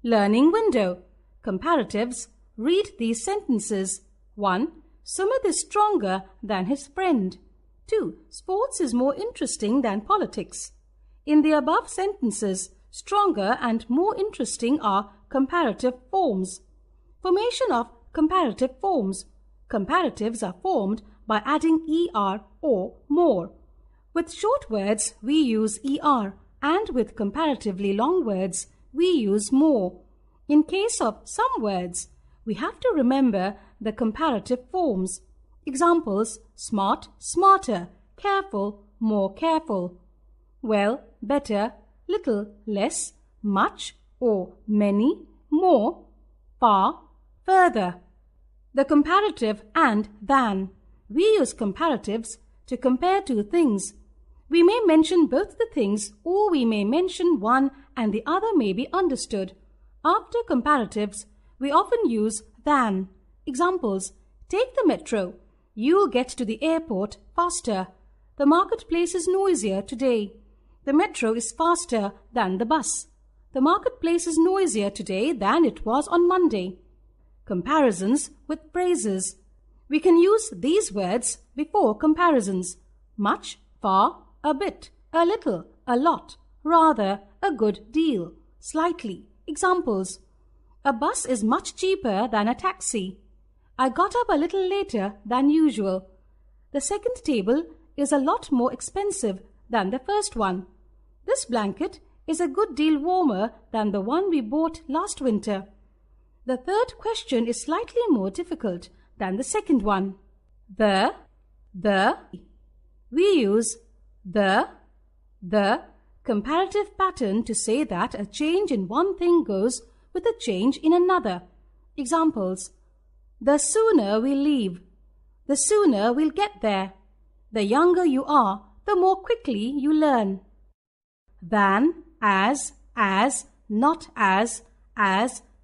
Learning window. Comparatives. Read these sentences. 1. Sumit is stronger than his friend. 2. Sports is more interesting than politics. In the above sentences, stronger and more interesting are comparative forms. Formation of comparative forms. Comparatives are formed by adding er or more. With short words, we use er, and with comparatively long words, we use more. In case of some words, we have to remember the comparative forms. Examples: smart, smarter, careful, more careful. Well, better, little, less, much or many, more, far, further. The comparative and than. We use comparatives to compare two things. We may mention both the things, or we may mention one and the other may be understood. After comparatives, we often use than. Examples: take the metro. You'll get to the airport faster. The marketplace is noisier today. The metro is faster than the bus. The marketplace is noisier today than it was on Monday. Comparisons with phrases. We can use these words before comparisons: much, far, a bit, a little, a lot, rather, a good deal, slightly. Examples: a bus is much cheaper than a taxi. I got up a little later than usual. The second table is a lot more expensive than the first one. This blanket is a good deal warmer than the one we bought last winter. The third question is slightly more difficult than the second one. The. We use the comparative pattern to say that a change in one thing goes with a change in another. Examples: the sooner we leave, the sooner we'll get there. The younger you are, the more quickly you learn. Than, as, not as,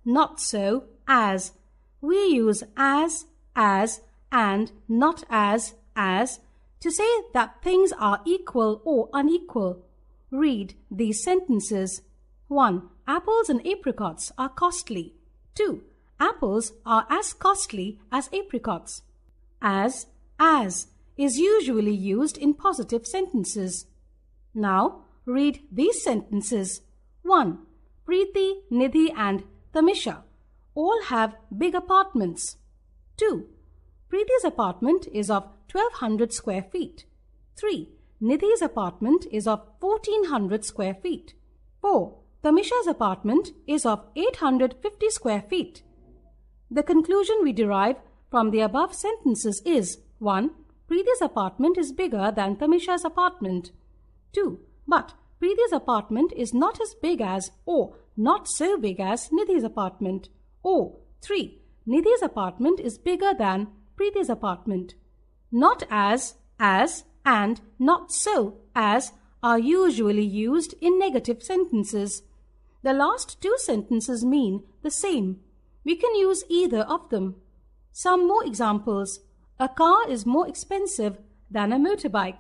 not so, as. We use as, and not as to say that things are equal or unequal. Read these sentences. 1. Apples and apricots are costly. 2. Apples are as costly as apricots. As is usually used in positive sentences. Now, read these sentences. 1. Preeti, Nidhi and Tamisha all have big apartments. 2. Preeti's apartment is of 1200 square feet. 3. Nidhi's apartment is of 1400 square feet. 4. Tamisha's apartment is of 850 square feet. The conclusion we derive from the above sentences is: 1. Preeti's apartment is bigger than Tamisha's apartment. 2. But Preeti's apartment is not as big as or not so big as Nidhi's apartment. Or 3. Nidhi's apartment is bigger than Preeti's apartment. Not as, and not so as are usually used in negative sentences. The last two sentences mean the same. We can use either of them. Some more examples. A car is more expensive than a motorbike.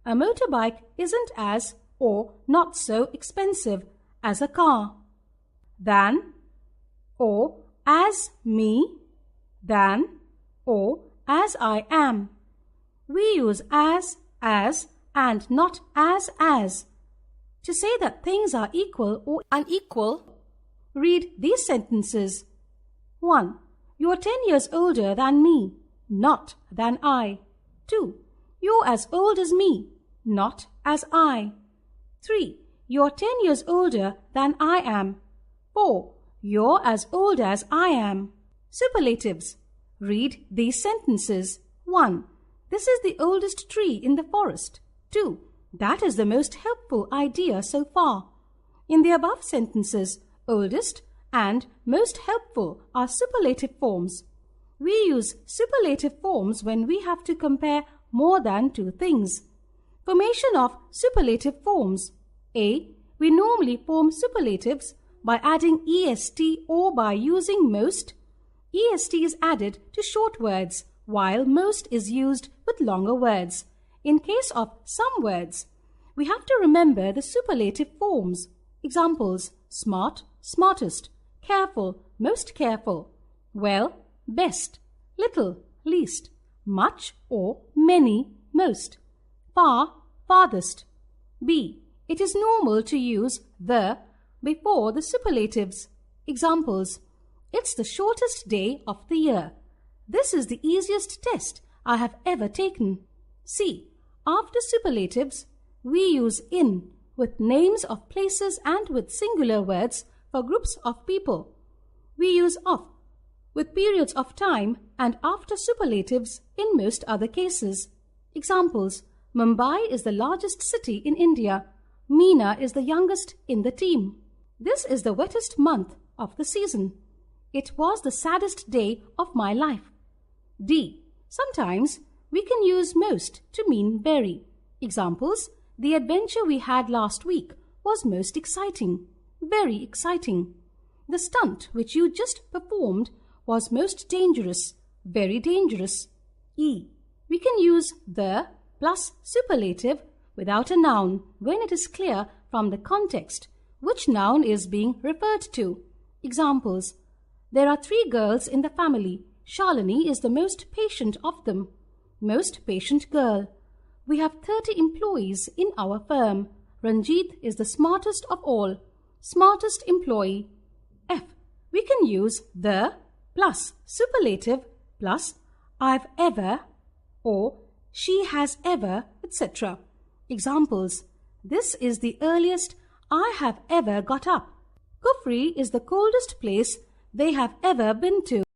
A motorbike isn't as or not so expensive as a car. Than, or as me, than, or as I am. We use as, and not as to say that things are equal or unequal. Read these sentences. 1. You are 10 years older than me, not than I. 2. You're as old as me, not as I. 3. You're 10 years older than I am. 4. You're as old as I am. Superlatives. Read these sentences. 1. This is the oldest tree in the forest. 2. That is the most helpful idea so far. In the above sentences, oldest and most helpful are superlative forms. We use superlative forms when we have to compare more than two things. Formation of superlative forms. A. We normally form superlatives by adding est or by using most. Est is added to short words, while most is used with longer words. In case of some words, we have to remember the superlative forms. Examples: smart, smartest, careful, most careful. Well, best. Little, least. Much or many, most. Far, farthest. B. It is normal to use the before the superlatives. Examples. It's the shortest day of the year. This is the easiest test I have ever taken. C. After superlatives, we use in with names of places and with singular words for groups of people. We use of with periods of time and after superlatives in most other cases. Examples. Mumbai is the largest city in India. Meena is the youngest in the team. This is the wettest month of the season. It was the saddest day of my life. D. Sometimes we can use most to mean very. Examples. The adventure we had last week was most exciting. Very exciting. The stunt which you just performed was most dangerous. Very dangerous. E. We can use the plus superlative without a noun when it is clear from the context which noun is being referred to. Examples. There are 3 girls in the family. Shalini is the most patient of them. Most patient girl. We have 30 employees in our firm. Ranjit is the smartest of all. Smartest employee. F. We can use the plus superlative plus I've ever or she has ever, etc. Examples. This is the earliest I have ever got up. Kufri is the coldest place they have ever been to.